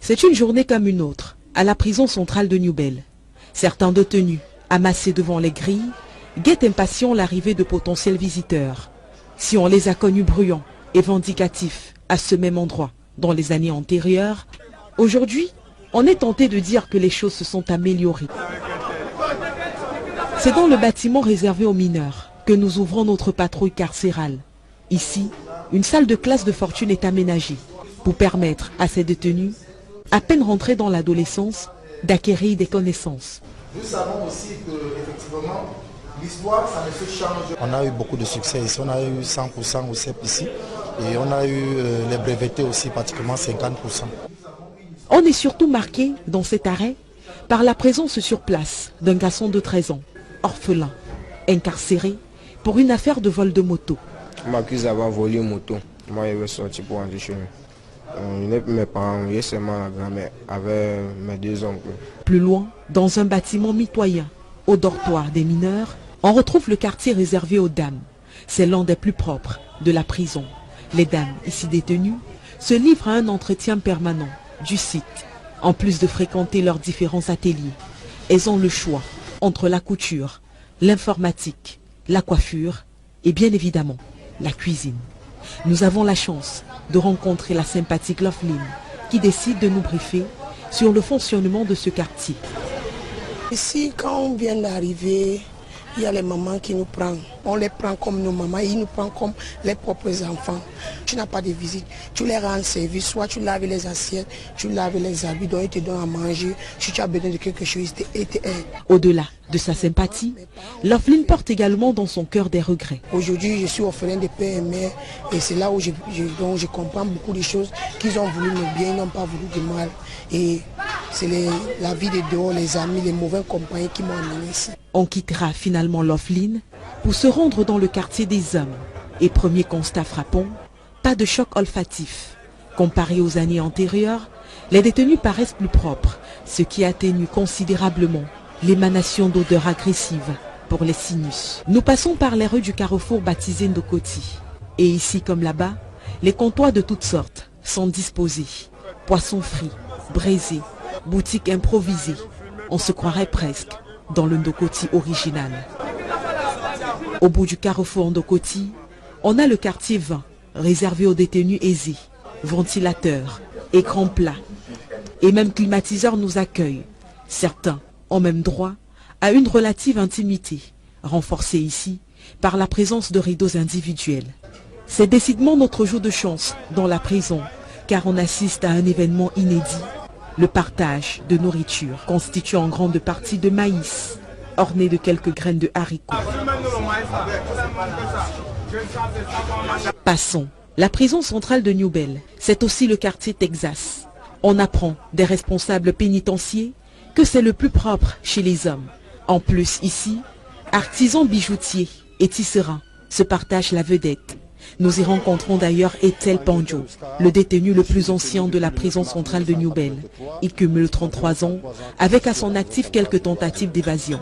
C'est une journée comme une autre, à la prison centrale de Newbel. Certains détenus, amassés devant les grilles, guettent impatients l'arrivée de potentiels visiteurs. Si on les a connus bruyants et vindicatifs à ce même endroit dans les années antérieures, aujourd'hui, on est tenté de dire que les choses se sont améliorées. C'est dans le bâtiment réservé aux mineurs que nous ouvrons notre patrouille carcérale. Ici, une salle de classe de fortune est aménagée pour permettre à ces détenus, à peine rentrés dans l'adolescence, d'acquérir des connaissances. Nous savons aussi qu'effectivement, l'histoire, ça ne se change. On a eu beaucoup de succès ici, on a eu 100% au CEP ici et on a eu les brevetés aussi pratiquement 50%. On est surtout marqué dans cet arrêt par la présence sur place d'un garçon de 13 ans, orphelin, incarcéré pour une affaire de vol de moto. On m'accuse d'avoir volé une moto. Moi, je vais sortir pour rentrer chez moi. Je n'ai plus mes parents, j'ai seulement la grand-mère avec mes deux oncles. Plus loin, dans un bâtiment mitoyen, au dortoir des mineurs, on retrouve le quartier réservé aux dames. C'est l'un des plus propres de la prison. Les dames, ici détenues, se livrent à un entretien permanent du site. En plus de fréquenter leurs différents ateliers, elles ont le choix entre la couture, l'informatique, la coiffure et bien évidemment la cuisine. Nous avons la chance de rencontrer la sympathique Loveline qui décide de nous briefer sur le fonctionnement de ce quartier. Ici, quand on vient d'arriver, il y a les mamans qui nous prennent. On les prend comme nos mamans, ils nous prennent comme les propres enfants. Tu n'as pas de visite, tu les rends service, soit tu laves les assiettes, tu laves les habits, donc ils te donnent à manger. Si tu as besoin de quelque chose, ils te aident. Au-delà de sa sympathie, Loveline porte également dans son cœur des regrets. Aujourd'hui, je suis orphelin de père et mère et c'est là où je comprends beaucoup de choses qu'ils ont voulu me bien, ils n'ont pas voulu de mal. Et c'est la vie de dehors, les amis, les mauvais compagnons qui m'ont amené ici. On quittera finalement Loveline pour se rendre dans le quartier des hommes. Et premier constat frappant, pas de choc olfatif. Comparé aux années antérieures, les détenus paraissent plus propres, ce qui atténue considérablement l'émanation d'odeurs agressives pour les sinus. Nous passons par les rues du carrefour baptisé Ndokoti. Et ici comme là-bas, les comptoirs de toutes sortes sont disposés. Poissons frits, braisés, boutiques improvisées. On se croirait presque dans le Ndokoti original. Au bout du carrefour Ndokoti, on a le quartier 20, réservé aux détenus aisés, ventilateurs, écrans plats. Et même climatiseurs nous accueillent. Certains ont même droit à une relative intimité, renforcée ici par la présence de rideaux individuels. C'est décidément notre jour de chance dans la prison, car on assiste à un événement inédit. Le partage de nourriture constitué en grande partie de maïs, orné de quelques graines de haricots. Passons. La prison centrale de Newbel, c'est aussi le quartier Texas. On apprend des responsables pénitentiaires que c'est le plus propre chez les hommes. En plus ici, artisans bijoutiers et tisserands se partagent la vedette. Nous y rencontrons d'ailleurs Ethel Panjo, le détenu le plus ancien de la prison centrale de Newbel. Il cumule 33 ans, avec à son actif quelques tentatives d'évasion.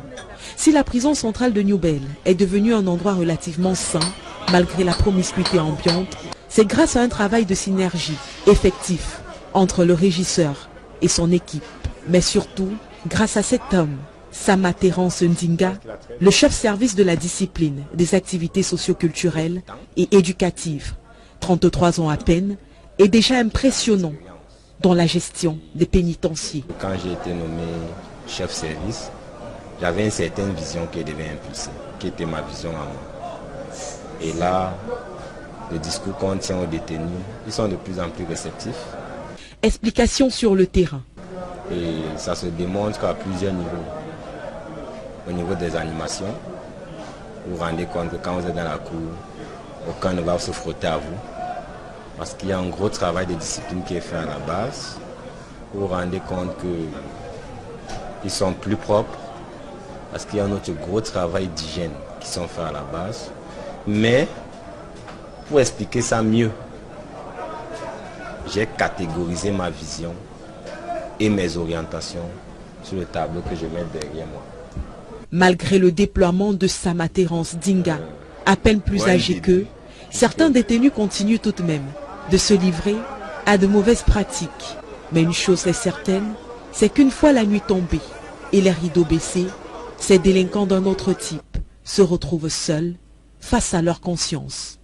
Si la prison centrale de Newbel est devenue un endroit relativement sain, malgré la promiscuité ambiante, c'est grâce à un travail de synergie effectif entre le régisseur et son équipe. Mais surtout, grâce à cet homme, Sama Terence Ndinga, le chef-service de la discipline des activités socio-culturelles et éducatives, 33 ans à peine, est déjà impressionnant dans la gestion des pénitenciers. Quand j'ai été nommé chef-service, j'avais une certaine vision qui devait impulser, qui était ma vision à moi. Et là, le discours qu'on tient aux détenus, ils sont de plus en plus réceptifs. Explication sur le terrain. Et ça se démontre qu'à plusieurs niveaux. Au niveau des animations, vous vous rendez compte que quand vous êtes dans la cour, aucun ne va se frotter à vous. Parce qu'il y a un gros travail de discipline qui est fait à la base. Vous vous rendez compte qu'ils sont plus propres. Parce qu'il y a un autre gros travail d'hygiène qui sont faits à la base. Mais, pour expliquer ça mieux, j'ai catégorisé ma vision et mes orientations sur le tableau que je mets derrière moi. Malgré le déploiement de Sama Terence Ndinga, à peine plus âgé qu'eux, certains détenus continuent tout de même de se livrer à de mauvaises pratiques. Mais une chose est certaine, c'est qu'une fois la nuit tombée et les rideaux baissés, ces délinquants d'un autre type se retrouvent seuls face à leur conscience.